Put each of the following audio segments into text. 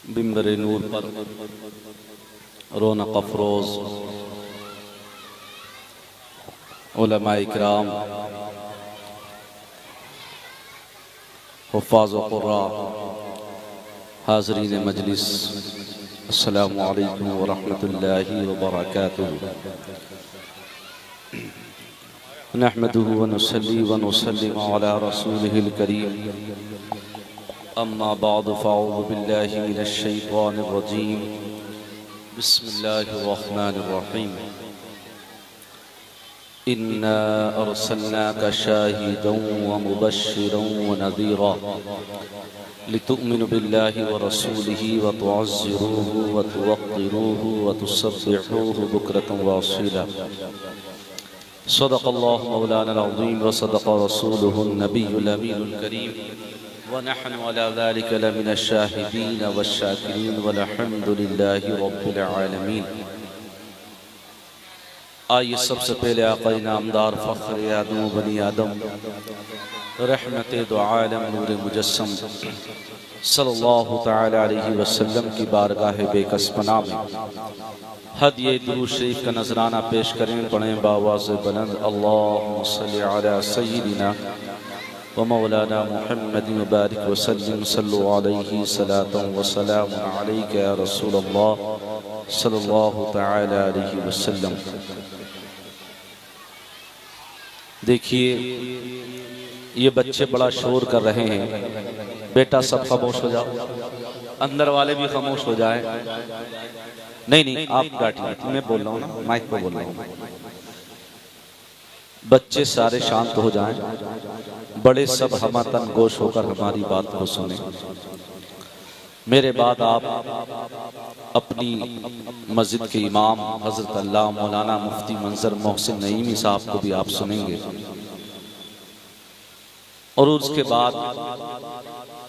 बिंबर नूर पर रौनक अफरोज उलमाए किराम, हुफ़ाज़ व क़ुर्रा, हाज़रीन मजलिस, अस्सलामु अलैकुम व रहमतुल्लाहि व बरकातुहू। नहमदुहु व नुसल्ली व नुसल्लिमु अला रसूलिहिल करीम। अम्मा बअद फ़अऊज़ु बिल्लाहि मिनश शैतानिर रजीम। बिस्मिल्लाहिर रहमानिर रहीम। इन्ना अर्सलनाका शाहिदन व मुबश्शिरन व नज़ीरा लितुअ्मिनु बिल्लाहि व रसूलिहि व तुअज़्ज़िरूहु व तुवक़्क़िरूहु व तुसब्बिहूहु बुक्रतन व असीला। सदक़ल्लाहु मौलाना अज़ीम व सदक़ रसूलुहुन नबियुल अमीनुल करीम व नहनु अला ज़ालिका लमिनश शाहिदीन वश्शाकिरीन वल्हम्दुलिल्लाहि रब्बिल आलमीन। आइए सबसे पहले आक़ा नामदार फ़ख्र आदम बनी आदम रहमत दो आलम नूर मुजस्सम सल्लल्लाहु तआला अलैहि वसल्लम की बारगाह बेकसपना में हदिये दुरूद शरीफ का नजराना पेश करें। पढ़ें बावाज़ बुलंद अल्लाहुम्मा सल्लि अला सय्यिदिना व मौलाना मुहम्मदिन व बारिक वसल्लिम सल्लु अलैहि सलातन व सलामुन अलैका या रसूलल्लाह सल्लल्लाहु तआला अलैहि वसल्लम। देखिए, ये बच्चे बड़ा शोर कर रहे हैं। बेटा सब खामोश हो जाओ, अंदर वाले भी खामोश हो जाएं। नहीं, आप बैठिए, मैं बोल रहा हूँ ना, माइक पे बोल रहा हूँ। बच्चे सारे शांत हो जाएं, बड़े सब हमतन गोश होकर हमारी बात को सुने। मेरे बाद आप अपनी मस्जिद के इमाम हज़रत अल्लाह मौलाना मुफ्ती मंजर मोहसिन नईमी साहब को भी आप सुनेंगे और उसके बाद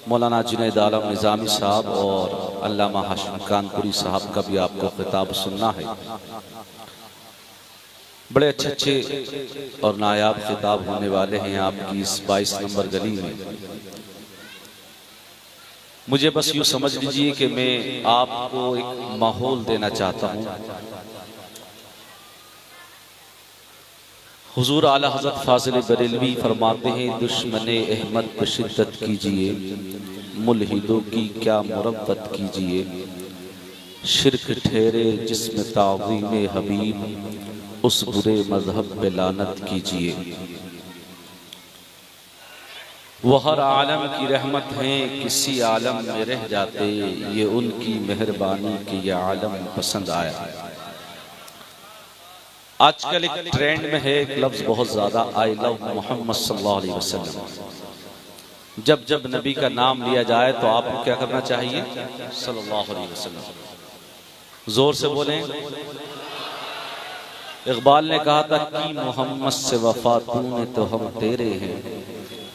मौलाना जुनैद आलम निज़ामी साहब और अल्लामा हाशिम कानपुरी साहब का भी आपको खिताब सुनना है। बड़े अच्छे और नायाब खिताब होने वाले हैं आपकी इस 22 नंबर गली में। मुझे बस यूँ समझ लीजिए कि मैं आपको एक माहौल देना चाहता हूँ। हुजूर आला हज़रत फाज़िल बरेलवी फरमाते हैं, दुश्मने अहमद पे शिद्दत कीजिए, मुल्हिदों की क्या मुरब्बत कीजिए। शिर्क ठहरे जिसमें ताज़ीम हबीब, उस बुरे मजहब पे लानत कीजिए। वो हर आलम की रहमत है, किसी आलम में रह जाते, ये उनकी मेहरबानी कि ये आलम पसंद आया। आजकल एक ट्रेंड में है, एक लफ्ज़ बहुत ज़्यादा, आई लव मोहम्मद सल्लल्लाहु अलैहि वसल्लम। जब जब नबी का नाम लिया जाए तो आपको क्या करना चाहिए? सल्लल्लाहु अलैहि वसल्लम। जोर से बोलें। इकबाल ने कहा था कि मोहम्मद से वफा तूने तो हम तेरे हैं,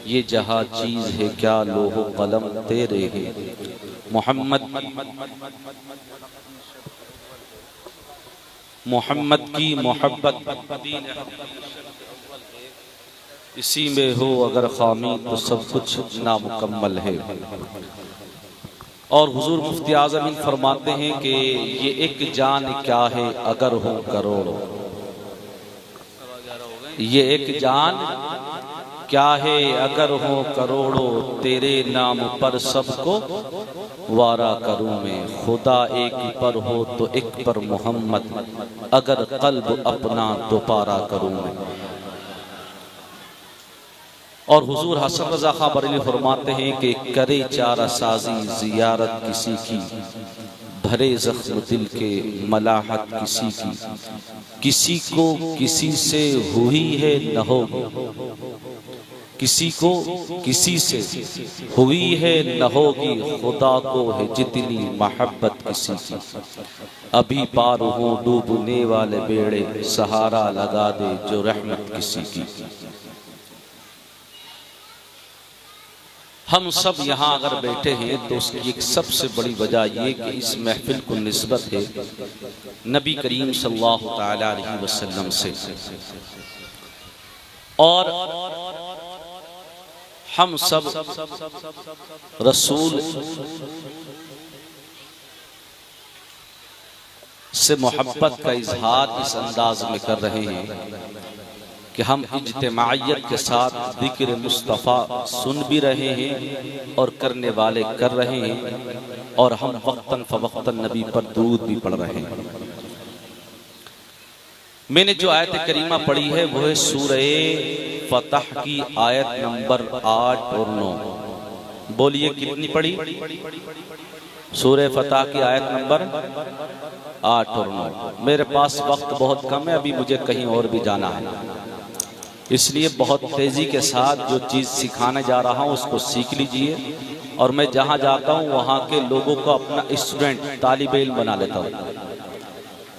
ये जहाँ चीज है क्या लोहो कलम तेरे हैं। मोहम्मद की मोहब्बत इसी में हो, अगर खामी तो सब कुछ नामुकम्मल है। और हुजूर मुफ्ती आज़म फरमाते हैं कि ये एक जान क्या है अगर हो करोड़ों, ये एक जान क्या है अगर हो करोड़ों, तेरे नाम पर सबको वारा करूं मैं। खुदा एक पर हो तो एक पर मोहम्मद, अगर कल्ब अपना दोबारा करूं मैं। और हुजूर हसन रज़ा खां बरेलवी फरमाते हैं कि करे चारा साजी जियारत किसी की, भरे जख्म दिल के मलाहत किसी की। किसी को किसी से हुई है न होगी, किसी को किसी से हुई है न होगी, खुदा को है जितनी मोहब्बत किसी की। अभी पार हो डूबने वाले बेड़े, सहारा लगा दे जो रहमत किसी की। हम सब यहाँ अगर बैठे हैं तो उसकी एक सबसे बड़ी वजह ये कि इस महफिल को निस्बत है नबी करीम सल्लल्लाहु तआला अलैहि वसल्लम से। और हम सब रसूल से मोहब्बत का इजहार इस अंदाज में कर रहे हैं कि हम इज्तिमाइयत के साथ जिक्र मुस्तफ़ा सुन भी रहे हैं और करने वाले कर रहे हैं, और हम वक्तन फवक्तन नबी पर दुरूद भी पढ़ रहे हैं। मैंने जो आयत करीमा पढ़ी है वो है सूरह फतह की आयत नंबर 8 और 9। बोलिए कितनी पढ़ी? सूरह फतह की आयत नंबर 8 और 9। मेरे पास वक्त बहुत कम है, अभी मुझे कहीं और भी जाना है, इसलिए बहुत तेजी के साथ जो चीज़ सिखाने जा रहा हूँ उसको सीख लीजिए, और मैं जहाँ जाता हूँ वहाँ के लोगों को अपना स्टूडेंट तालिबे इल्म बना लेता हूँ,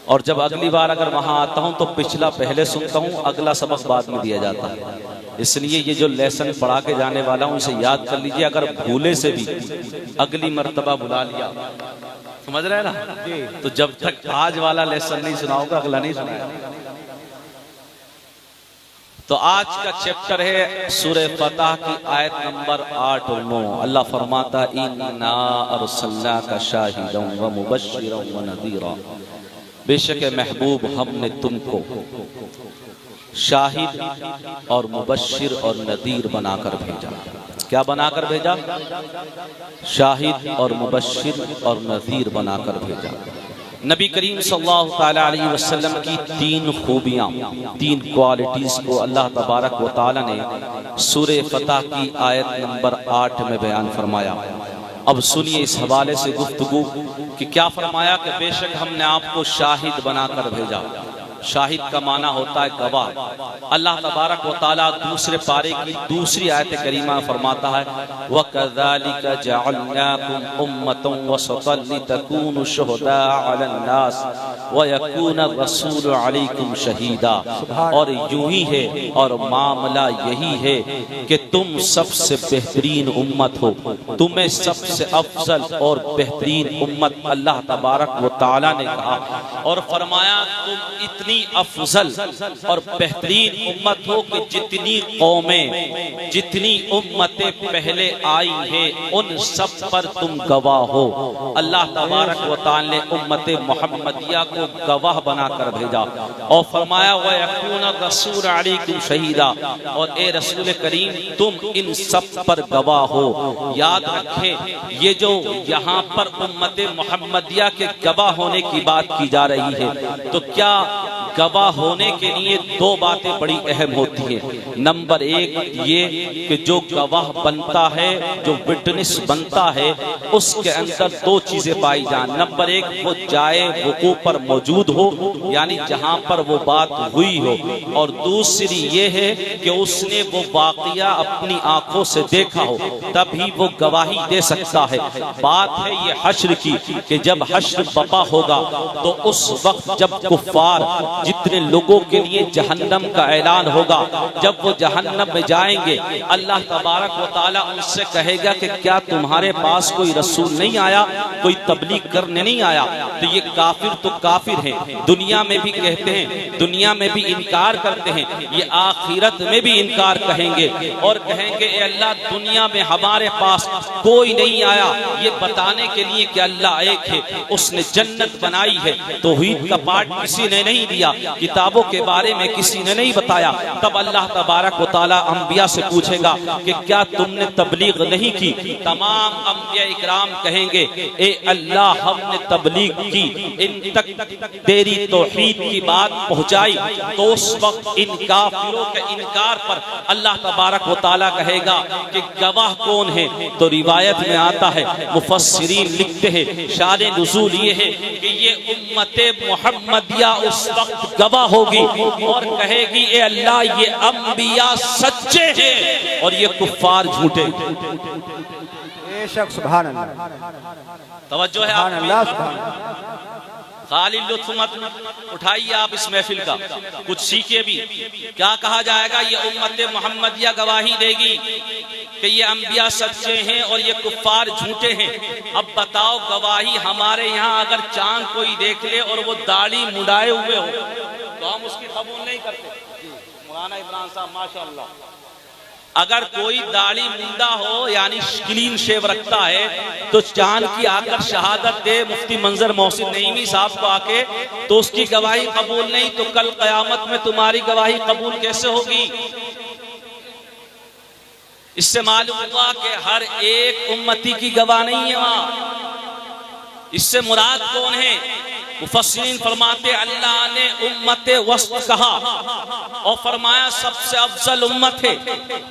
और जब अगली बार अगर वहाँ आता हूँ तो पिछला पहले सुनता हूँ, अगला सबक बाद में दिया जाता है। इसलिए ये जो लेसन पढ़ा के जाने वाला हूँ इसे याद कर लीजिए, अगर भूले से भी अगली मर्तबा बुला लिया, समझ रहे हैं ना, तो जब तक आज वाला लेसन नहीं सुनाओगे अगला नहीं सुनाएगा। तो आज का चैप्टर है सूरह फतह की आयत नंबर 8 और 9। अल्लाह फरमाता इन्ना अरसलनाका शाहिदन व मुबश्शिरन व नज़ीरा, बेशक महबूब हमने तुमको शाहिद और मुबश्शिर और नदीर बनाकर भेजा। क्या बनाकर भेजा? शाहिद और मुबश्शिर और नज़ीर बनाकर भेजा। नबी करीम सल्लल्लाहु अलैहि वसल्लम की 3 खूबियाँ, 3 क्वालिटीज़ को अल्लाह तबारक व तआला ने सूरह फतह की आयत नंबर 8 में बयान फरमाया। अब सुनिए इस हवाले से गुफ्तगू कि क्या फरमाया कि बेशक हमने आपको शाहिद बनाकर भेजा। शाहिद का माना होता है गवाह। अल्लाह तबारक व तआला दूसरे पारे की दूसरी आयत करीमा फरमाता है वकज़ालिका जअलनाकुम उम्मतन वसतन लितकूनु शुहदा अलन्नास व यकून रसूलु अलैकुम शहीदा। और यूं ही है और मामला यही है कि तुम सबसे बेहतरीन उम्मत हो, तुम्हें सबसे अफजल और बेहतरीन उम्मत अल्लाह तबारक व तआला ने कहा, और फरमाया तुम इतनी अफजल और बेहतरीन उम्मत हो कि जितनी कौमें, जितनी उम्मतें पहले आई हैं उन सब पर तुम गवाह हो। अल्लाह तबारक व तआला ने उम्मत मोहम्मदिया को गवाह बनाकर भेजा, और फरमाया व यकून रसूल अलैकुम शहीदा, और ए रसूल करीम तुम इन सब पर गवाह हो। याद रखें ये जो यहाँ पर उम्मत मोहम्मदिया के गवाह होने की बात की जा रही है, तो क्या गवाह होने के लिए 2 बातें बड़ी अहम होती हैं। नंबर 1 ये कि जो गवाह बनता है, जो विटनेस बनता है, उसके अंदर 2 चीजें पाई जान। नंबर 1 वो जाए वक़ू पर मौजूद हो, यानी जहां पर वो बात हुई हो, और दूसरी ये है कि उसने वो वाक़या अपनी आंखों से देखा हो, तभी वो गवाही दे सकता है। बात है ये हश्र की कि जब हश्र बपा होगा तो उस वक्त जब कुफ्फार जितने लोगों के लिए जहन्नम का ऐलान होगा, जब वो जहन्नम में जाएंगे अल्लाह तबारक व तआला उनसे कहेगा कि क्या तुम्हारे पास कोई रसूल नहीं आया, कोई तबलीग करने नहीं आया? तो ये काफिर तो काफिर है, दुनिया में भी कहते हैं, दुनिया में भी इनकार करते हैं, ये आखिरत में भी इनकार कहेंगे और कहेंगे ए अल्लाह दुनिया में हमारे पास कोई नहीं आया ये बताने के लिए कि अल्लाह एक है, उसने जन्नत बनाई है, तौहीद का पाठ किसी ने नहीं दिया, किताबों के बारे में किसी ने नहीं बताया। तब अल्लाह तबारक व तआला अंबिया से पूछेगा कि क्या तुमने तबलीग नहीं की? तमाम अंबिया इकराम कहेंगे ए अल्लाह हमने तबलीग की, इन तक तेरी तौहीद की बात पहुंचाई। तो उस वक्त इन काफिरों के इनकार पर अल्लाह तबारक व तआला कहेगा कि गवाह कौन है? तो रिवायत में आता है, मुफस्सिरीन लिखते हैं शान नुज़ूल ये है कि ये उम्मते मुहम्मदिया उस वक्त गवाह होगी और कहेगी ए अल्लाह ये अंबिया सच्चे हैं और ये कुफ्फार झूठे। बेशक सुभान अल्लाह, तवज्जो है आपकी। खाली लुत्फ मत उठाइए आप इस महफिल का, कुछ सीखिए भी। क्या कहा जाएगा? ये उम्मत मोहम्मदिया गवाही देगी कि ये अंबिया सच्चे हैं और ये कुफ्फार झूठे हैं। अब बताओ गवाही हमारे यहाँ अगर चांद कोई देख ले और वो दाढ़ी मुड़ाए हुए हो तो हम उसकी कबूल नहीं करते। मौलाना इमरान साहब माशाअल्लाह, अगर कोई दाढ़ी मुंडा हो यानी क्लीन शेव रखता है तो चांद की आकर शहादत दे मुफ्ती मंजर मोहसिन नईमी साहब को आके, तो उसकी गवाही कबूल नहीं तो कल कयामत में तुम्हारी गवाही कबूल कैसे होगी? इससे मालूम हुआ कि हर एक उम्मती की गवाह नहीं है वहां। इससे मुराद कौन है? मुफस्सिरीन फरमाते अल्लाह ने उम्मते वस्त कहा और फरमाया सबसे अफजल उम्मत है,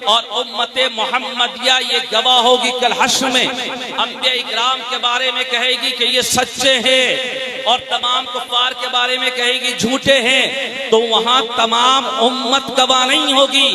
और उम्मते मोहम्मदिया ये गवाह होगी कल हश्र में। अंबिया इकराम के बारे में कहेगी कि ये सच्चे हैं, और तमाम कुफ्फार के बारे में कहेगी झूठे हैं। तो वहां तमाम उम्मत गवाह नहीं होगी,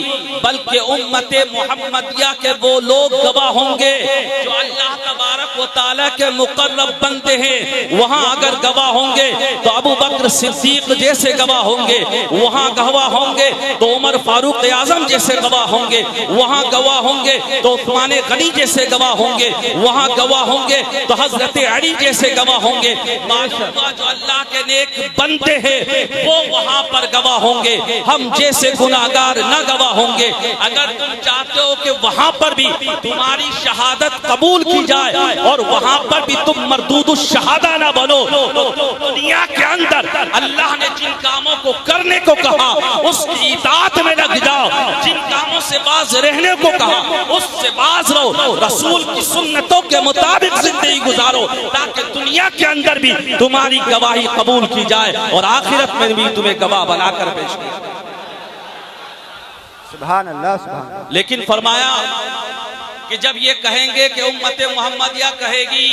बल्कि उम्मते मोहम्मदिया के वो लोग गवाह होंगे जो अल्लाह तबारक व तआला के मुकर्रब बंदे हैं। वहां अगर गवाह होंगे तो अबू बकर सिद्दीक जैसे गवाह होंगे, वहां गवाह होंगे तो उमर फारूक आजम जैसे गवाह होंगे, वहां गवाह होंगे तो उस्मान गनी जैसे गवाह होंगे, वहां गवाह होंगे तो हजरत अली जैसे गवाह होंगे। जो अल्लाह के नेक बंदे हैं वो वहां पर गवाह होंगे, हम जैसे गुनाहगार न गवाह होंगे। अगर तुम चाहते हो कि वहां पर भी तुम्हारी शहादत कबूल की जाए और वहां पर भी तुम मरदूदुश शहादा ना बनो, तो दुनिया के अंदर अल्लाह ने जिन कामों को करने को कहा उसकी इताअत में लग जाओ, जिन कामों से बाज रहने को कहा उससे बाज रहो, रसूल की सुन्नतों के मुताबिक जिंदगी गुजारो, ताकि दुनिया के अंदर भी तुम्हारी गवाही कबूल की जाए और आखिरत में भी तुम्हें गवाह बनाकर पेश किया। सुभान अल्लाह, सुभान अल्लाह। लेकिन फरमाया कि जब ये कहेंगे कि उम्मत मोहम्मदिया कहेगी,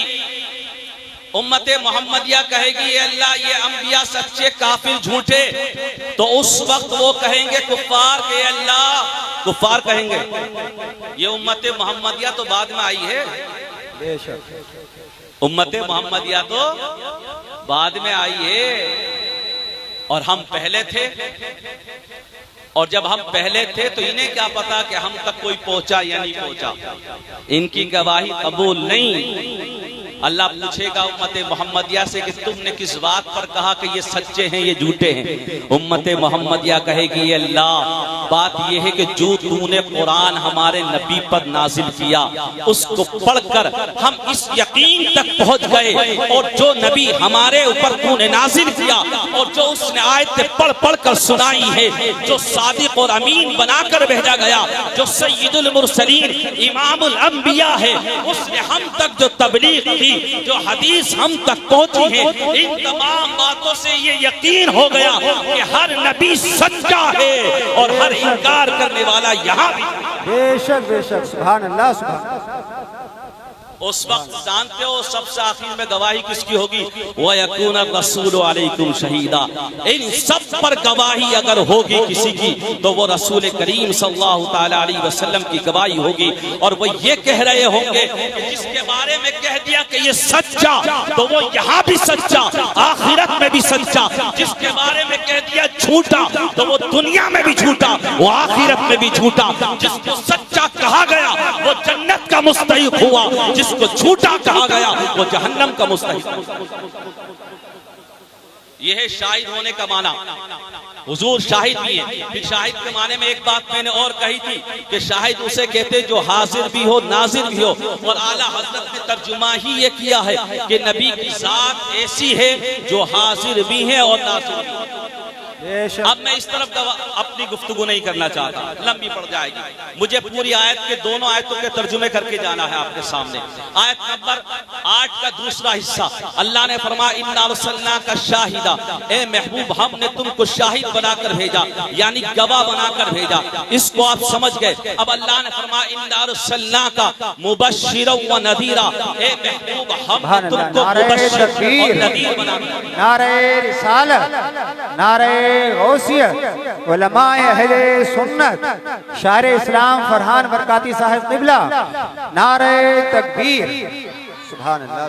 उम्मत मोहम्मदिया कहेगी अल्लाह ये अंबिया सच्चे काफिर झूठे, तो उस वक्त वो कहेंगे कुफ्फार के अल्लाह, कुफ्फार कहेंगे ये उम्मत मोहम्मदिया तो बाद में आई है, उम्मत मोहम्मदिया तो बाद में आई है और हम पहले थे। और जब हम पहले थे तो इन्हें क्या पता कि हम तक कोई पहुंचा या नहीं पहुंचा। इनकी गवाही कबूल नहीं। अल्लाह पूछेगा उम्मत मोहम्मदिया से कि तुमने किस बात पर कहा कि ये सच्चे हैं ये झूठे हैं? उम्मत मोहम्मदिया कहेगी अल्लाह बात यह है कि जो तूने कुरान हमारे नबी पर नाजिल किया उसको पढ़कर हम इस यकीन तक पहुंच गए, और जो नबी हमारे ऊपर तूने नाजिल किया और जो उसने आयतें पढ़ पढ़ कर सुनाई है, जो सादिक और अमीन बनाकर भेजा गया, जो सय्यदुल मुरसलीन इमामुल अंबिया है, उसने हम तक जो तबलीग की, जो हदीस हम तक पहुंची है, इन तमाम बातों से ये यकीन हो गया कि हर नबी सच्चा है और हर इनकार करने वाला यहाँ भी। बेशक बेशक, सुभान अल्लाह, सुभान। उस वक्त जानते हो सबसे आखिर में गवाही किसकी होगी? व यकूना रसूलु अलैकुम शहीदा। इन सब पर गवाही अगर होगी किसी की तो वो रसूल करीम सल्लल्लाहु ताला अलैहि वसल्लम की गवाही होगी। और वो ये कह रहे होंगे जिसके बारे में कह दिया कि ये सच्चा, तो वो यहाँ भी सच्चा, आखिरत में भी सच्चा। जिसके बारे में कह दिया झूठा, तो वो दुनिया में भी झूठा, वो आखिरत में भी झूठा। जिसको सच्चा कहा गया वो जन्नत का मुस्तहिक हुआ, जिसको झूठा कहा गया वो जहन्नम का मुस्तहिक। यह है शाहिद होने का माना। हुजूर शाहिद भी है। फिर शाहिद के माने में एक बात मैंने और कही थी कि शाहिद उसे कहते जो हाजिर भी हो नाजिर भी हो, और आला हजरत ने तर्जुमा ही ये किया है कि नबी की जात ऐसी है जो हाजिर भी है और नाजिर भी है। अब मैं इस तरफ अपनी गुफ्तगू नहीं करना चाहता, लंबी पड़ जाएगी। मुझे पूरी आयत के दोनों आयतों के तर्जुमे करके जाना है आपके सामने। आयत नंबर 8 का दूसरा हिस्सा, अल्लाह ने फरमाया इन्ना अर्सलनाका शाहिदा, ए महबूब हमने तुमको शाहिद बनाकर भेजा, यानी गवाह बनाकर भेजा। इसको आप समझ गए। अब अल्लाह ने फरमाया इन्ना अर्सलनाका मुबश्शिरन व नदीरा, ए महबूब हमने तुमको मुबश्शिर और नदीर बनाकर। नारे रिसालत, नारे गौसियत, उलमाए अहले सुन्नत, शायर इस्लाम फरहान बरकाती साहब क़िबला, नारे तकबीर, सुभान अल्लाह।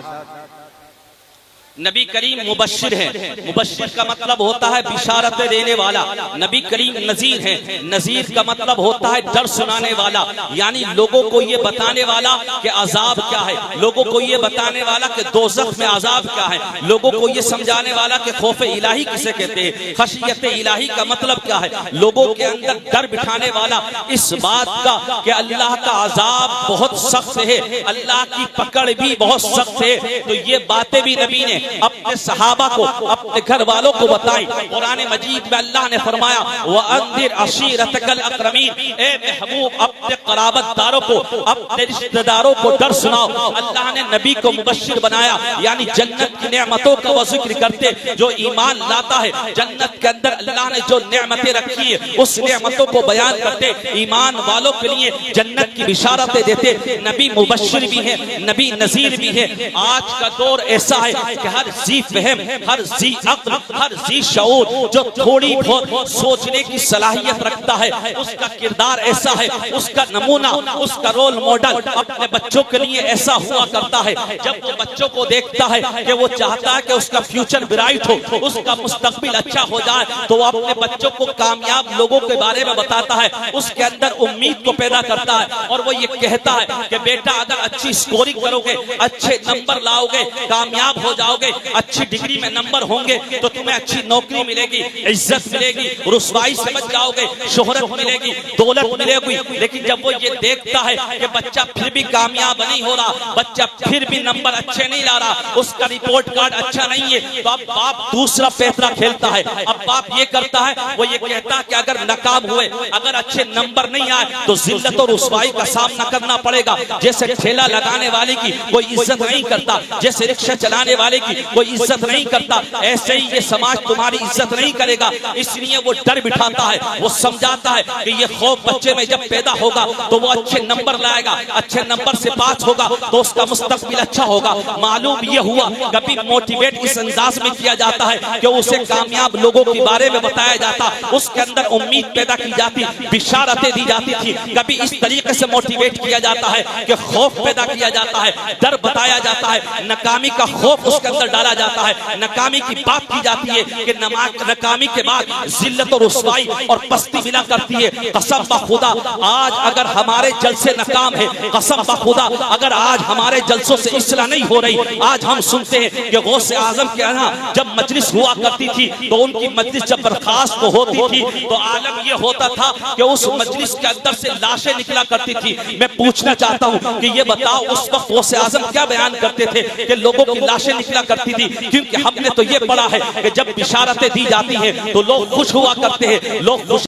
नबी करीम मुबश्शिर है। मुबश्शिर का मतलब होता है बिशारत देने वाला। नबी करीम नजीर है। नजीर का मतलब होता है डर सुनाने वाला, यानी लोगों को ये बताने वाला कि अजाब क्या है, लोगों को ये बताने वाला कि दोज़ख में अजाब क्या है, लोगों को ये समझाने वाला कि खौफ इलाही किसे कहते हैं, खशियत इलाही का मतलब क्या है, लोगों के अंदर डर बिठाने वाला इस बात का कि अल्लाह का अजाब बहुत सख्त है, अल्लाह की पकड़ भी बहुत सख्त है। तो ये बातें भी नबी ने अपने सहाबा को, अपने घर वालों को बताई। कुरान मजीद में अल्लाह ने फरमाया वअंदिर अशीरतकल अक़रमीन, ए महबूब अपने क़राबतदारों को, अपने रिश्तेदारों को डर सुनाओ। अल्लाह ने नबी को मुबश्शिर बनाया, यानी जन्नत की नेमतों का वो जिक्र करते। जो ईमान लाता है, जन्नत के अंदर अल्लाह ने जो नेमतें रखी है उस नेमतों को बयान करते, ईमान वालों के लिए जन्नत की बिशारतें देते। नबी मुबश्शिर भी है, नबी नजीर भी है। आज का दौर ऐसा है कि हर जी फहम, हर जी अक्ल, हर जी शऊर जो थोड़ी बहुत सोचने की सलाहियत रखता है, उसका किरदार ऐसा है, उसका नमूना, उसका रोल मॉडल अपने बच्चों के लिए ऐसा हुआ करता है। जब वो बच्चों को देखता है कि वो चाहता है कि उसका फ्यूचर ब्राइट हो, उसका मुस्तकबिल अच्छा हो जाए, तो वो अपने बच्चों को कामयाब लोगों के बारे में बताता है, उसके अंदर उम्मीद को पैदा करता है और वो ये कहता है कि बेटा अगर अच्छी स्कोरिंग करोगे, अच्छे नंबर लाओगे, कामयाब हो जाओगे, अच्छी डिग्री में नंबर होंगे तो तुम्हें अच्छी नौकरी मिलेगी, इज्जत मिलेगी, रुसवाई से बच जाओगे, शोहरत मिलेगी, दौलत मिलेगी। लेकिन जब वो ये देखता है कि बच्चा फिर भी कामयाब नहीं हो रहा, बच्चा फिर भी नंबर अच्छे नहीं ला रहा, उसका रिपोर्ट कार्ड अच्छा नहीं है, तो अब बाप दूसरा पैतरा खेलता है। अब बाप ये करता है, वो ये कहता है कि अगर नाकाम हुए, अगर अच्छे नंबर नहीं आए तो जिल्लत और रुसवाई का सामना करना पड़ेगा। जैसे ठेला लगाने वाले की कोई इज्जत नहीं करता, जैसे रिक्शा चलाने वाले की कोई इज्जत नहीं करता, ऐसे ही ये समाज तुम्हारी इज्जत नहीं करेगा। इसलिए वो डर बिठाता है, वो समझाता है कि ये खौफ बच्चे में जब पैदा होगा तो वो अच्छे नंबर लाएगा, अच्छे नंबर से पास होगा तो उसका मुस्तकबिल अच्छा होगा। मालूम ये हुआ कभी मोटिवेट इस अंदाज में किया जाता है कि उसे कामयाब लोगों के बारे में बताया जाता, उसके अंदर उम्मीद पैदा की जाती, बिशारतें दी जाती थी। कभी इस तरीके से मोटिवेट किया जाता है कि खौफ पैदा किया जाता है, डर बताया जाता है, नाकामी का खौफ उसके अंदर डाला जाता है, नाकामी की बात की जाती है कि नाकामी के बाद जिल्लत और रुसवाई और पस्ती मिला करती है। कसम बखुदा आज अगर हमारे जलसे नाकाम है, कसम बखुदा अगर आज हमारे जलसों से इस्लाह नहीं हो रही, आज हम सुनते हैं कि गौसे आजम के यहाँ जब मजलिस हुआ करती थी तो उनकी मजलिस जब बर्खास्त होती थी तो आलम ये होता था कि उस मजलिस के अंदर से लाशें निकला करती थी। मैं पूछना चाहता हूँ कि ये बताओ उस वक्त गौसे आजम क्या बयान करते थे कि लोगों की लाशें निकला करती थी? क्योंकि हमने तो ये पढ़ा है कि जब बिशारतें दी जाती हैं तो लोग खुश हुआ करते हैं, लोग खुश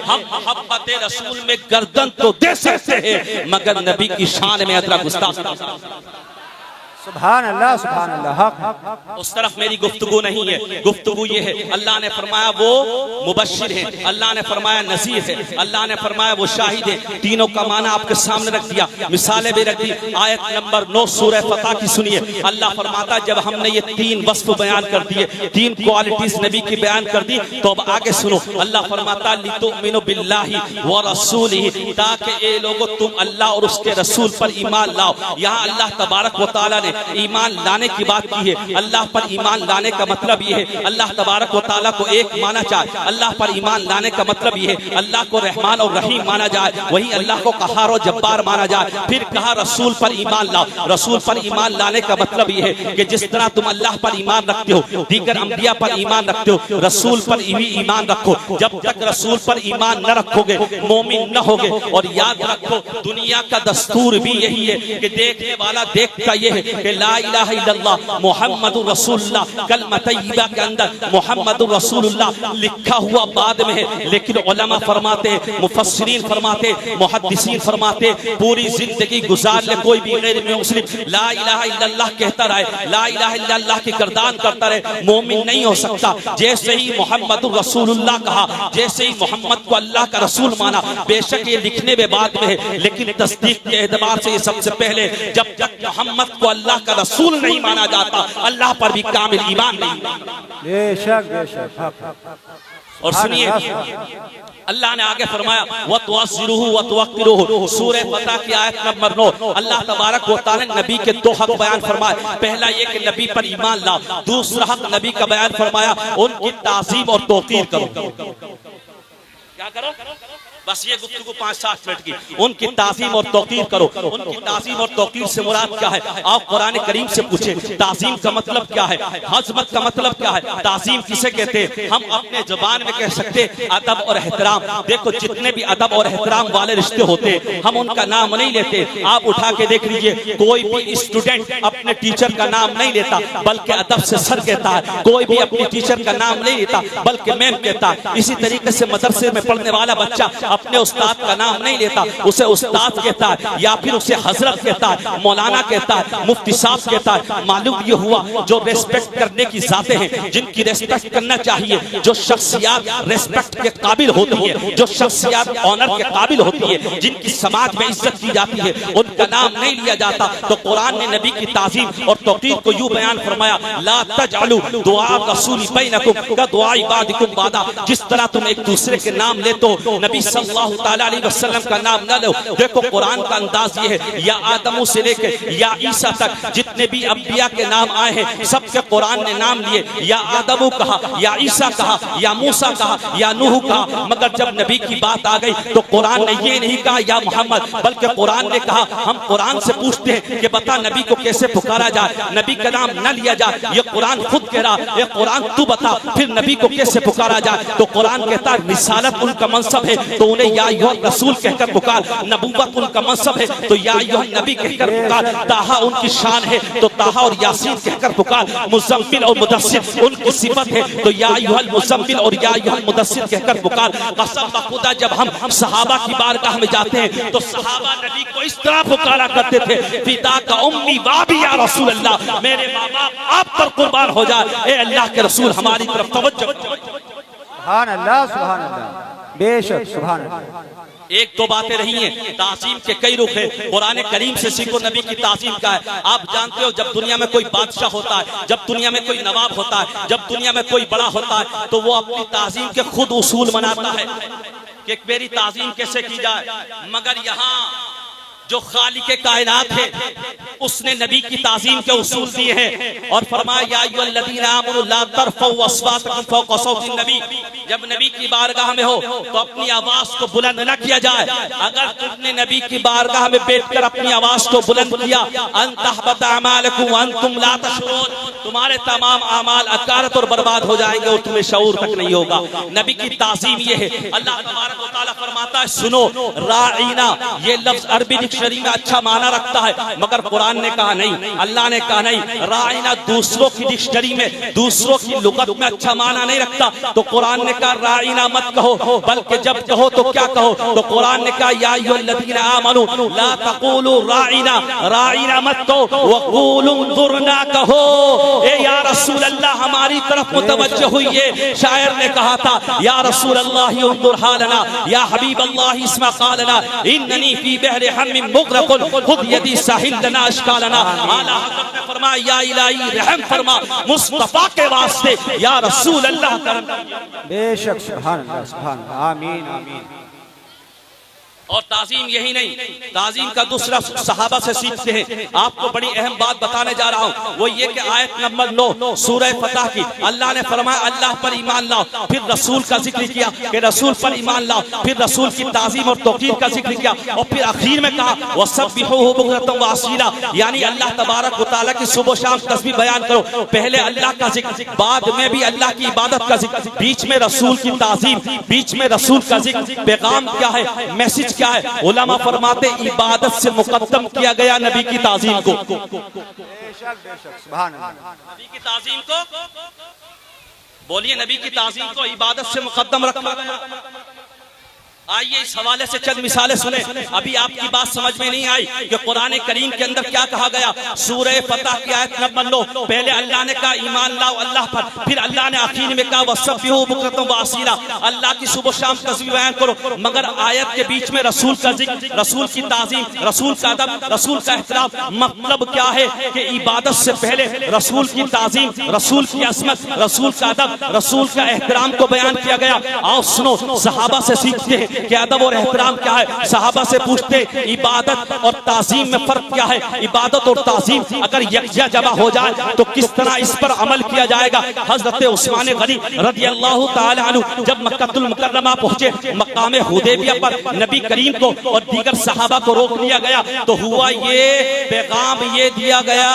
हम मोहब्बत रसूल में गर्दन तो दे सकते हैं मगर नबी की शान में अदरा गुस्ताख। सुभान अल्लाह, सुभान अल्लाह। उस तरफ मेरी गुफ्तगू नहीं है, गुफ्तगू ये है अल्लाह ने फरमाया वो मुबश्शिर है, अल्लाह ने फरमाया नज़ीर है, अल्लाह ने फरमाया वो शाहिद है। तीनों का माना आपके सामने रख दिया, मिसालें भी रख दी। आयत नंबर 9 सूरह फतह की सुनिए। अल्लाह फरमाता जब हमने ये तीन वस्फ बयान कर दिए, तीन क्वालिटीज नबी की बयान कर दी, तो अब आगे सुनो। अल्लाह फरमाता लितुमिनु बिल्लाहि व रसूलिही, ताकि ए लोगो तुम अल्लाह और उसके रसूल पर ईमान लाओ। यहाँ अल्लाह तबारक व तआला ने ईमान लाने की बात की है। अल्लाह पर ईमान लाने का मतलब ये है अल्लाह तबारक व तआला को एक माना जाए। अल्लाह पर ईमान लाने का मतलब ये है अल्लाह को रहमान और रहीम माना जाए, वही अल्लाह को कहार और जब्बार माना जाए। फिर कहा रसूल पर ईमान लाओ। रसूल पर ईमान लाने का मतलब ये है कि जिस तरह तुम अल्लाह पर ईमान रखते हो, दीगर अंबिया पर ईमान रखते हो, रसूल पर भी ईमान रखो। जब तक रसूल पर ईमान न रखोगे मोमिन न होगे। और याद रखो दुनिया का दस्तूर भी यही है कि देखने वाला देखता ये है कि ला इलाहा इल्लल्लाह मुहम्मदुर रसूलुल्लाह, कलमा तय्यबा के अंदर मुहम्मदुर रसूलुल्लाह लिखा हुआ बाद में है। लेकिन उलमा फरमाते, मुफस्सिरीन फरमाते, मुहद्दिसीन फरमाते पूरी जिंदगी गुजार ले कोई भी गैर मुस्लिम ला इलाहा इल्लल्लाह कहता रहे, ला इलाहा इल्लल्लाह की गर्दान करता रहे, मोमिन नहीं हो सकता। जैसे ही मुहम्मदुर रसूलुल्लाह कहा, जैसे ही मोहम्मद को अल्लाह का रसूल माना, बेशक ये लिखने में बाद में है लेकिन तस्दीक के एतबार से ये सबसे पहले। जब तक मोहम्मद को अल्लाह का रसूल नहीं माना जाता अल्लाह पर भी कामिल ईमान नहीं। बेशक बेशक। और सुनिए अल्लाह ने आगे फरमाया वतवस्सिरुहु वतवक्किरुहु, सूरह फतह की आयत नंबर 9। अल्लाह तबारक व तआला ने नबी के दो हक बयान फरमाए। पहला ये कि नबी पर ईमान लाओ, दूसरा हक नबी का बयान फरमाया उनकी ताज़ीम और तौक़ीर करो। क्या करो? बस ये गुफ्तगू 5-7 मिनट की। उनकी ताज़ीम और तौक़ीर करो। उनकी ताज़ीम और तौक़ीर से मुराद क्या है? आप कुरान करीम से पूछे ताज़ीम का मतलब क्या है, हज़मत का मतलब क्या है, ताज़ीम किसे कहते हैं? हम अपने ज़बान में कह सकते अदब और एहतराम। देखो जितने भी अदब और एहतराम वाले रिश्ते होते हम उनका नाम नहीं लेते। आप उठा के देख लीजिए, कोई भी स्टूडेंट अपने टीचर का नाम नहीं लेता बल्कि अदब से सर कहता है। कोई भी अपने टीचर का नाम नहीं लेता बल्कि मैम कहता है। इसी तरीके से मदरसे में पढ़ने वाला बच्चा अपने उस्ताद का नाम नहीं लेता, उसे उस्ताद कहता है या फिर उसे हजरत कहता है, मौलाना कहता है, मुफ्ती साहब कहता है। मालूम ये हुआ जो रेस्पेक्ट करने की जाते हैं, जिनकी रेस्पेक्ट करना चाहिए, जो शख्सियत रेस्पेक्ट के काबिल होती है, जो शख्सियत ऑनर के काबिल होती है, जिनकी समाज में इज्जत की जाती है, उनका नाम नहीं लिया जाता। तो कुरान ने नबी की ताज़ीम और तौक़ीर को यूं बयान फरमाया, ला तजअलू दुआ रसूली बैनकुम का दुआ इबादिकुम बादा। जिस तरह तुम एक दूसरे के नाम लेते हो, नबी सल्लल्लाहु ताला अलैहि वसल्लम का नाम न लो। देखो कुरान का अंदाज ये है, या आदमों से लेकर या ईसा तक जितने भी अंबिया के नाम आए हैं सबके कुरान ने नाम लिए। या आदमू कहा, या ईसा कहा, या मूसा कहा, या नूह कहा। मगर जब नबी की बात आ गई तो कुरान ने ये नहीं कहा या मोहम्मद, बल्कि कुरान ने कहा हम कुरान से पूछते हैं कि बता नबी को कैसे पुकारा जाए, नबी का नाम न लिया जाए। ये कुरान खुद कह रहा, ये कुरान तू बता फिर नबी को कैसे पुकारा जाए। तो कुरान कहता है रिसालत उनका मनसब है तो उन्हें या रसूल कहकर पुकार, नबूवत उनका मनसब है तो या नबी कहकर पुकार, ताहा उनकी शान है तो ताहा और यासीन कहकर पुकार, मुज़म्मिल और मुदस्सिर उनकी सिफत है तो या मुज़म्मिल और या मुदस्सिर कहकर पुकार। कसम खुदा जब हम सहाबा की बारगाह में जाते हैं तो सहाबा नबी को इस तरह पुकारा करते थे, फिदा का उम्मी वाबी या रसूल अल्लाह, मेरे माँ बाप आप पर कुर्बान हो जाए, ए अल्लाह के रसूल हमारी तरफ तवज्जो। सुभान अल्लाह, सुभान अल्लाह, बेशक सुभान अल्लाह। एक दो बातें रही हैं, ताज़ीम के कई रुख हैं। कुरान करीम से सीखो नबी की ताज़ीम का है। आप जानते हो जब दुनिया में कोई बादशाह होता है, जब दुनिया में कोई नवाब होता है, जब दुनिया में कोई बड़ा होता है तो वो अपनी ताज़ीम के खुद उसूल बनाता है कि मेरी ताज़ीम कैसे की जाए। मगर यहाँ जो खालिक कायनात है उसने नबी की ताज़ीम के उसूल दिए हैं और फरमाया या अय्युहल्लज़ीना आमनू ला तरफ़ऊ अस्वातकुम फ़ौक़ सौति नबी। जब नबी की बारगाह में हो तो अपनी आवाज को बुलंद न किया जाए। अगर तुमने नबी की बारगाह में बैठकर अपनी आवाज को बुलंद किया अन तहबत अमालकुम व अंतुम ला तशऊरून, तुम्हारे तमाम अमाल अकारत और बर्बाद हो जाएंगे और तुम्हें शऊर तक नहीं होगा। नबी की ताज़ीम ये है। अल्लाह तबारक व तआला फरमाता है सुनो राईना, ये लफ्ज अरबी डिक्शनरी में अच्छा माना रखता है मगर कुरान ने कहा नहीं, अल्लाह ने कहा नहीं। राईना दूसरों की डिक्शनरी में दूसरों की लुगत में अच्छा माना नहीं रखता, तो कुरान ने कहा राईना मत कहो, बल्कि जब कहो तो क्या कहो, तो कुरान ने कहा या अय्युहल्लज़ीना आमनू ला तक़ूलू राईना, राईना मत कहो वक़ूलू उन्ज़ुरना कहो। ए या रसूल अल्लाह हमारी तरफ मुतवज्जह हुइए। शायर ने कहा था या रसूल अल्लाह उन्ज़ुर हालना, या हबीब अल्लाह इस्मा क़ालना, इन्ननी फी बहरि हम्मिन मुग़रक़ुन खुद यदी साहिल लना अश्कालना। आला हज़रत ने फरमाया या इलाही रहम फरमा मुस्तफा के वास्ते, या रसूल अल्लाह करम। बेशक सुभान अल्लाह, सुभान अल्लाह, आमीन आमीन। और ताज़ीम यही नहीं, ताज़ीम का दूसरा सहाबा से सीखते हैं। आपको बड़ी अहम बात बताने जा रहा हूँ, वो ये कि आयत नंबर 9 सूरह फतह की अल्लाह ने फरमाया अल्लाह पर ईमान लाओ, फिर रसूल का जिक्र किया कि रसूल पर ईमान लाओ, फिर रसूल की ताज़ीम और तौक़ीर का जिक्र किया और फिर आखिर में कहा वसब्बिहूहु बुक्रतन व असीला, यानी अल्लाह तबारक व तआला की सुबह शाम तस्बीह बयान करो। पहले अल्लाह का जिक्र, बाद में भी अल्लाह की इबादत का जिक्र, बीच में रसूल की ताज़ीम, बीच में रसूल का जिक्र। पैगाम क्या है, मैसेज क्या है? उलमा फरमाते इबादत से मुकद्दम किया गया नबी की ताज़ीम को। बेशक बेशक सुभान अल्लाह। नबी की ताज़ीम को बोलिए, नबी की ताज़ीम को इबादत से मुकद्दम रखा। आइए इस हवाले से चंद मिसालें सुने। अभी आपकी बात समझ में नहीं आई कि कुरान करीम के अंदर क्या कहा गया। सूरह फतह की आयत नंबर लो, पहले अल्लाह ने कहा ईमान लाओ अल्लाह पर, फिर अल्लाह ने आखिर में कहा वसब्बिहू बुक्रतम व असीला, अल्लाह की सुबह शाम तस्बीह बयान करो। मगर आयत के बीच में रसूल का जिक्र, रसूल की ताज़ीम, रसूल का अदब, रसूल का एहतराम। मतलब क्या है कि इबादत से पहले रसूल की ताज़ीम, रसूल की असमत, रसूल का अदब, रसूल का एहतराम को बयान किया गया। आओ सुनो, सहाबा से सीखते हैं कि अदब और एहतराम क्या है। सहाबा से पूछते इबादत और ताज़ीम में फर्क क्या है। इबादत और ताज़ीम अगर यकजा जमा हो जाए तो किस तरह इस पर अमल किया जाएगा। हजरत उस्मान गनी रदियल्लाहु ताला अन्हु जब मक्कातुल मुकर्रमा पहुंचे, मकाम हुदैबिया पर नबी करीम को और दीगर सहाबा को रोक लिया गया तो हुआ ये पैगाम ये दिया गया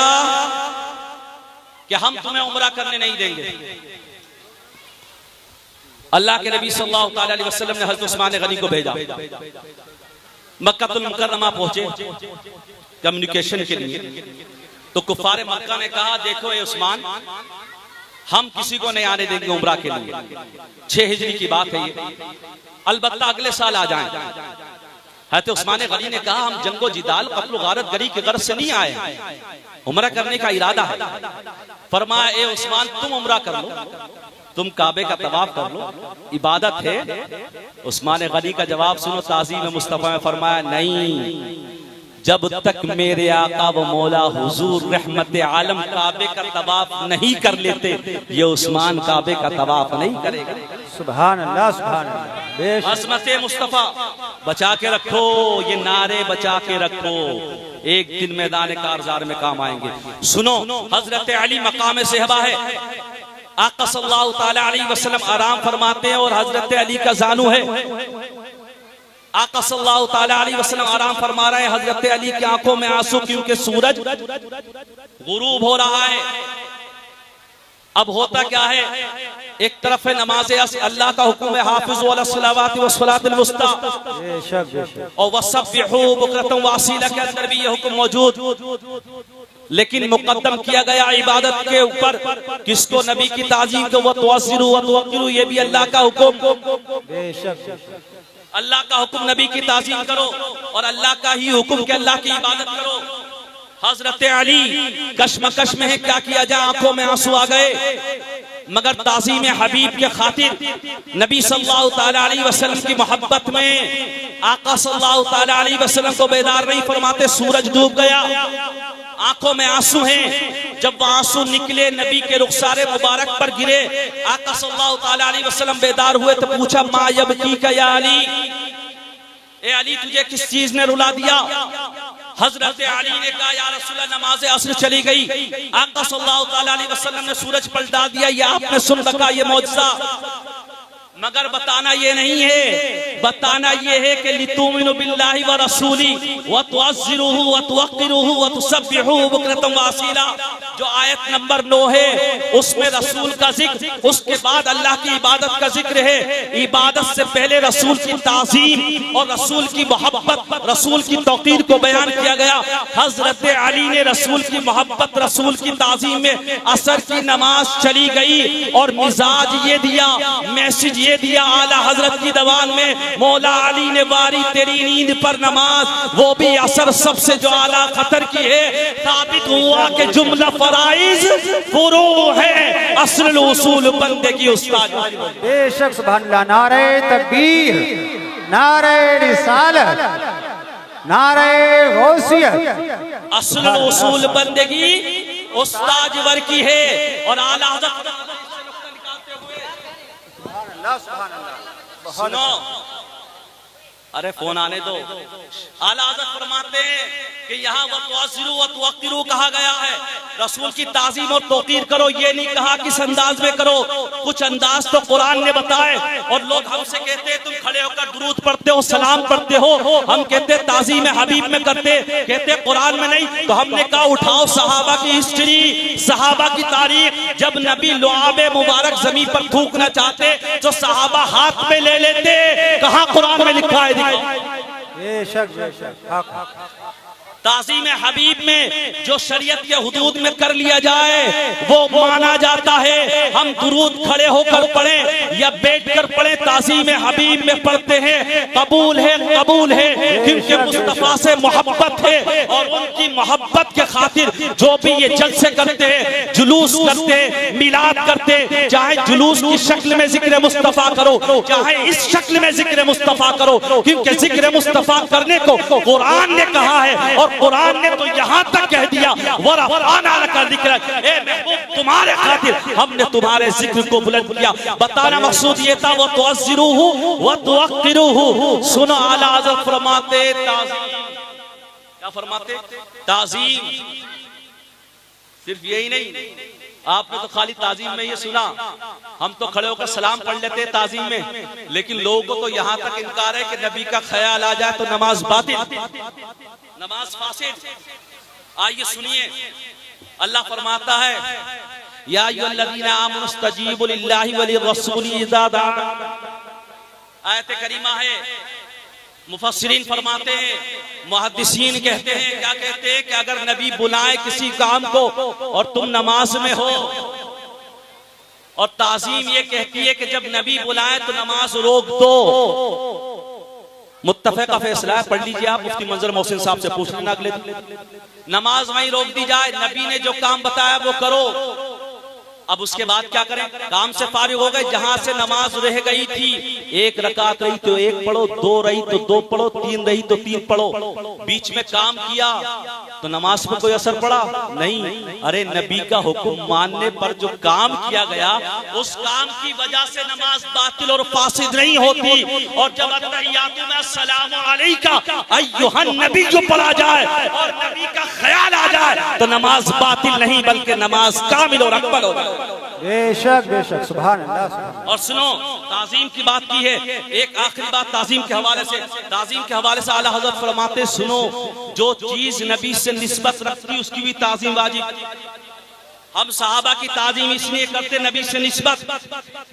कि हम तुम्हें उम्रा करने नहीं देंगे। अल्लाह के नबी सल्लल्लाहु अलैहि वसल्लम ने हज़रत उस्मान गनी को भेजा। मक्कातुल मुकर्रमा पहुंचे कम्युनिकेशन के लिए, तो कुफारे मक्का ने कहा देखो ए उस्मान, हम किसी को नहीं आने देंगे उम्रा के लिए। 6 हिजरी की बात है ये, अलबत्ता अगले साल आ जाएं। हज़रत उस्मान गनी ने कहा हम जंगो जिदाल कत्ल गारत गरी के गर्ज से नहीं आए, उम्रा करने का इरादा है। फरमाया ए उस्मान तुम उम्रा कर लो, तुम काबे का तवाफ कर लो, इबादत है। उस्मान गनी का जवाब सुनो, ताज़ीम मुस्तफ़ा में फरमाया नहीं, जब तक मेरे आका व मौला हुजूर रहमत आलम काबे का तवाफ नहीं कर लेते, ये उस्मान काबे का तवाफ नहीं करेगा। सुभान अल्लाह, सुभान अल्लाह। अज़मत मुस्तफ़ा बचा के रखो, ये नारे बचा के रखो, एक दिन मैदान कारज़ार में काम आएंगे। सुनो, हजरत अली मकाम सहबा है, आका सल्लल्लाहु ताला अलैहि वसल्लम आराम फरमाते हैं और हजरत अली का जानू है। आका सल्लल्लाहु ताला अलैहि वसल्लम आराम फरमा रहे हैं, हजरत अली की आंखों में आंसू क्योंकि सूरज गुरूब हो रहा है। अब होता क्या है, एक तरफ है नमाज असर, अल्लाह का हुक्म है हाफिज़ू अला सलावाति व सलातिल वुस्ता, और वसब्बिहू बुक्रतम व असीला के अंदर भी ये हुक्म मौजूद। लेकिन मुकद्दम किया गया इबादत के ऊपर किसको? नबी की ताज़ीम को। वतवस्सिरू वतवक्किरू, ये भी अल्लाह का हुक्म। अल्लाह का हुक्म नबी की ताज़ीम करो और अल्लाह का ही हुक्म के अल्लाह की इबादत करो। हजरत अली कश्मकश में है, क्या किया जाए, आंखों में आंसू आ गए। मगर ताज़ीम हबीब के खातिर नबी सल्लल्लाहु ताला अलैहि वसल्लम की मोहब्बत में आका सल्लल्लाहु ताला अलैहि वसल्लम को बेदार नहीं फरमाते। सूरज डूब गया, आंखों में आंसू हैं। जब वो आंसू निकले नबी के रुखसारे मुबारक पर गिरे, आका सल्लल्लाहु ताला अलैहि वसल्लम बेदार हुए तो पूछा मा यबकीका या अली, ए अली तुझे किस चीज ने रुला दिया? हजरत अली ने कहा या रसूलल्लाह नमाज असर चली गई, आका सल्लल्लाहु ताला अलैहि वसल्लम ने सूरज पलटा दिया। ये आपने सुन रखा, ये मौजज़ा। मगर बताना ये नहीं है, बताना ये है कि लितुमिनु बिल्लाहि व रसूली व तुअज़्ज़िरूहु व तुवक्किरूहु व तुसब्बिहूहु बुक्रतम व असीला। जो आयत नंबर 9 है उसमें रसूल का जिक्र, उसके बाद अल्लाह की इबादत का जिक्र है। इबादत से पहले रसूल की ताज़ीम और रसूल की मोहब्बत, रसूल की तौक़ीर को बयान किया गया। हजरत अली ने रसूल की मोहब्बत, रसूल की ताज़ीम में असर की नमाज चली गई और मिजाज ये दिया, मैसेज ये दिया आला हजरत की दवान में, मौला अली ने बारी तेरी नींद पर नमाज, वो भी असर सबसे जो आला खतर की है। साबित हुआ कि जुमला फराइज फुरू है, अस्ल उसूल बंदे की उस्ताद। बेशक सुभान अल्लाह। नारे तकबीर, नारे रिसालत, नारे गौसियत, अस्ल उसूल बंदगी उस्ताद वर की है। और आला हजरत सुनो, अरे फोन आने दो। आला हज़रत फरमाते हैं कि यहाँ वतुअज़्ज़िरू वतुवक्किरू कहा गया है, रसूल की ताज़ीम और तौक़ीर करो, ये नहीं कहा किस अंदाज में करो। कुछ अंदाज तो कुरान ने बताए और लोग हमसे कहते हैं तुम खड़े होकर दुरूद पढ़ते हो, सलाम पढ़ते हो, हम कहते ताज़ीम हबीब में करते, कहते कुरान में नहीं। तो हमने कहा उठाओ सहाबा की हिस्ट्री, सहाबा की तारीख। जब नबी लुआबे मुबारक जमीन पर थूकना चाहते तो सहाबा हाथ में ले लेते, कहाँ कुरान में लिखा है? बेशक बेशक। ताज़ीम हबीब में जो शरीयत के हुदूद में कर लिया जाए वो माना जाता है। हम दुरूद खड़े होकर पढ़ें या बैठकर पढ़ें, ताज़ीम हबीब में पढ़ते हैं, कबूल है, कबूल है, क्योंकि मुस्तफा से मोहब्बत है और उनकी मोहब्बत के खातिर जो भी ये जलसे करते हैं, जुलूस करते हैं, मिलाद करते हैं, चाहे जुलूस की शक्ल में जिक्र मुस्तफा करो, चाहे इस शक्ल में जिक्र मुस्तफा करो, क्योंकि जिक्र मुस्तफा करने को कुरान ने कहा है और कुरान ने तो यहाँ तक कह दिया वरफ़अना लका ज़िक्रक, ए महबूब तुम्हारे खातिर हमने तुम्हारे जिक्र को बुलंद किया। बताना मकसूद ये था वो तुअज़्ज़िरूहु व तुवक़्क़िरूहु। सुनो आला हज़रत फरमाते ताज़ीम, क्या फरमाते? ताज़ीम। सिर्फ यही नहीं, आपने तो खाली ताज़ीम में ये सुना, हम तो खड़े होकर सलाम पढ़ लेते हैं ताज़ीम में, लेकिन लोगों को तो यहाँ तक इनकार है कि नबी का ख्याल आ जाए तो नमाज बातिल, नमाज फासिद। आइए सुनिए, अल्लाह फरमाता है या अय्युहल्लज़ीना आमनू इस्तजीबू लिल्लाहि व लिर्रसूली इज़ा दअाकुम। आयत करीमा है, मुफस्सिरीन फरमाते हैं, मुहद्दिसीन कहते हैं, क्या कहते हैं कि अगर नबी बुलाए किसी काम को और तुम नमाज में हो, और ताज़ीम ये कहती है कि जब नबी बुलाए तो नमाज रोक दो। मुत्तफ़क़ फैसला है, पढ़ लीजिए आप, मुफ्ती मंजर मोहसिन साहब से पूछ लेना अगले दिन। नमाज वहीं रोक दी जाए, नबी ने जो काम बताया वो करो। अब उसके बाद क्या करें? काम से फारिग हो गए, जहां से नमाज रह गई थी, एक रकात रही तो एक पढ़ो, दो रही तो दो पढ़ो, तीन रही तो तीन पढ़ो। बीच में काम किया तो नमाज पर कोई असर पड़ा नहीं। अरे नबी का हुक्म मानने पर जो काम किया गया उस काम की वजह से नमाज बातिल और फासिद नहीं होती। और जब अत्तहियातु में अस्सलामु अलैका अय्युहन नबी जो पढ़ा जाए और नबी का ख्याल आ जाए तो नमाज बातिल नहीं बल्कि नमाज कामिल और अकमल होगी। बेशक बेशक, सुभान अल्लाह। और सुनो, ताज़ीम की बात की है, एक आखिरी बात ताज़ीम के हवाले से, ताज़ीम के हवाले से आला हज़रत फरमाते, सुनो जो चीज नबी से निस्बत रखती उसकी भी ताज़ीम वाजिब। हम सहाबा की ताज़ीम इसलिए करते नबी से निस्बत,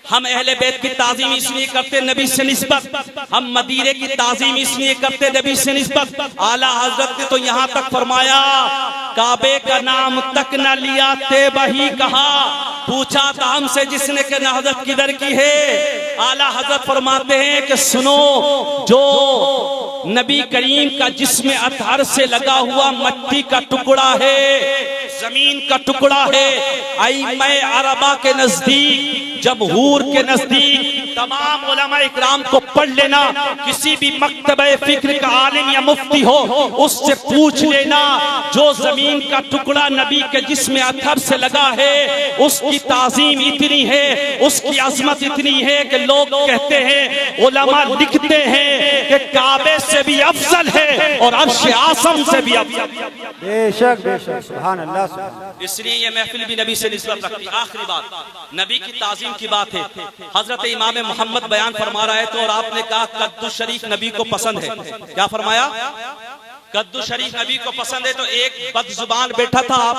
हम अहले बैत की ताज़ीम इसलिए करते नबी से निस्बत, हम मदीने की ताज़ीम इसलिए करते नबी से निस्बत। आला हज़रत ने तो यहाँ तक फरमाया, काबे का नाम तक न लिया ते वही कहा, पूछा था हमसे जिसने के हज़रत किधर की है। आला हज़रत फरमाते हैं कि सुनो, जो नबी करीम का जिस्म अतहर से लगा हुआ मट्टी का टुकड़ा है, जमीन का टुकड़ा है, आइम्मा अरबा के नजदीक, जमहूर के नजदीक, तमाम उलमा इकराम को पढ़ लेना, किसी भी मकतबे फिक्र का आलिम या मुफ्ती हो उससे पूछ लेना, जो जमीन का टुकड़ा नबी के जिस्म अतहर से लगा है उसकी ताज़ीम इतनी है, उसकी अजमत इतनी है कि लोग कहते हैं, उलमा लिखते हैं कि काबे से भी अफजल है और अर्श आसम से भी अफजल। बेशक बेशक, सुभान अल्लाह। इसलिए ये महफिल भी नबी से निस्बत रखती। आखिरी बात, नबी की ताज़ीम की बात है। हजरत इमाम मोहम्मद बयान फरमा रहे थे और आपने कहा कद्दू शरीफ नबी को पसंद है। क्या फरमाया? कद्दू शरीफ नबी को पसंद है। तो एक बदजुबान बैठा था आप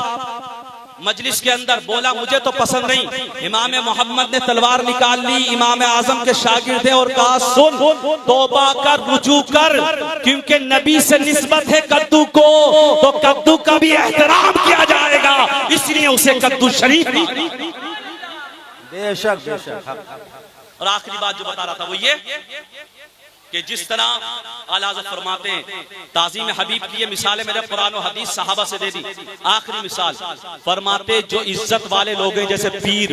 मजलिस के अंदर, बोला मुझे तो पसंद नहीं। इमाम मोहम्मद ने तलवार निकाल ली, इमाम आजम के शागिर्द है, और कहा सुन, तौबा कर, रुजू कर, क्योंकि नबी से निस्बत है कद्दू को, तो कद्दू का भी एहतराम किया जाएगा, इसलिए उसे कद्दू शरीफ। बेशक बेशक। और आखिरी बात जो बता रहा था वो ये कि जिस तरह आला हज़रत फरमाते हैं, ताज़ीम हबीब की ये मिसालें मैंने कुरान और हदीस सहाबा से दे दी। आखिरी मिसाल फरमाते, जो इज्जत वाले लोग हैं जैसे पीर,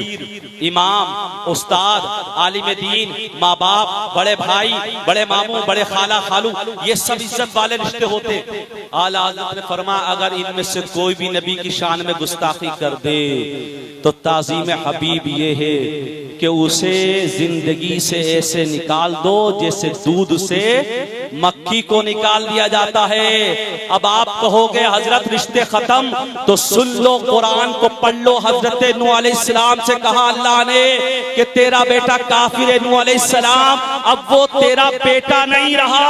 इमाम, उस्ताद, आलिम दीन, माँ बाप, बड़े भाई, बड़े मामू, बड़े खाला खालू, ये सब इज्जत वाले रिश्ते होते। आला हज़रत ने फरमाया, अगर इनमें से कोई भी नबी की शान में गुस्ताखी कर दे तो ताज़ीम हबीब ये है कि उसे जिंदगी से ऐसे निकाल दो जैसे दूध से मक्खी को निकाल दिया जाता है। अब आप कहोगे हजरत रिश्ते खत्म, तो सुन लो, कुरान को पढ़ लो। हजरत नूह अलैहिस्सलाम से कहा अल्लाह ने कि तेरा बेटा काफिर है नूह अलैहिस्सलाम, अब वो तेरा बेटा नहीं रहा।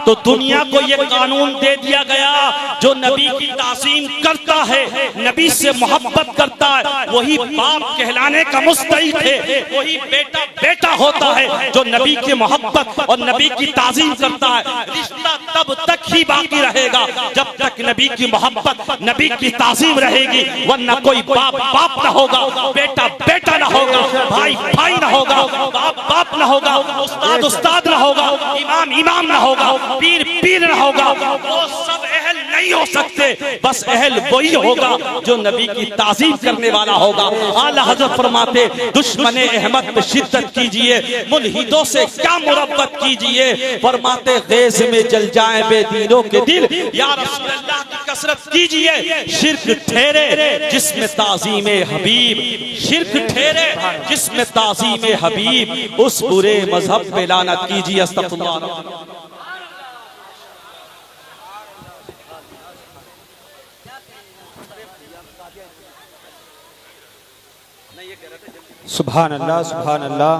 तो दुनिया को ये कानून दे दिया गया, जो नबी की ताज़ीम करता है, नबी से मोहब्बत करता है, वही बाप कहलाने का मुस्तहिक है। वही बेटा बेटा होता है जो नबी की मोहब्बत और नबी की ताज़ीम करता है। रिश्ता तब तक ही बाकी रहेगा जब तक नबी की मोहब्बत नबी की ताज़ीम रहेगी, वरना कोई बाप बाप ना होगा, बेटा बेटा ना होगा, भाई भाई ना होगा, बाप बाप ना होगा, उस्ताद उस्ताद ना होगा, इमाम इमाम ना होगा, पीर पीर ना होगा। वो सब अहल नहीं हो सकते, बस अहल वही होगा जो नबी की ताज़ीम करने वाला होगा। आला हज़रत फरमाते दुश्मने अहमद पे शिद्दत कीजिए, मुल्हिदों से क्या मुरब्बत कीजिए। फरमाते गैज़ में जल जाए बेदीनों के दिल, या रसूल अल्लाह की कसरत कीजिए। शिर्क ठहरे जिसमें ताज़ीम हबीब, शिर्क ठहरे जिसमें ताज़ीम हबीब, उस बुरे मजहब पे लानत कीजिए। अस्तग़फिरुल्लाह। सुभान अल्लाह सुभान अल्लाह।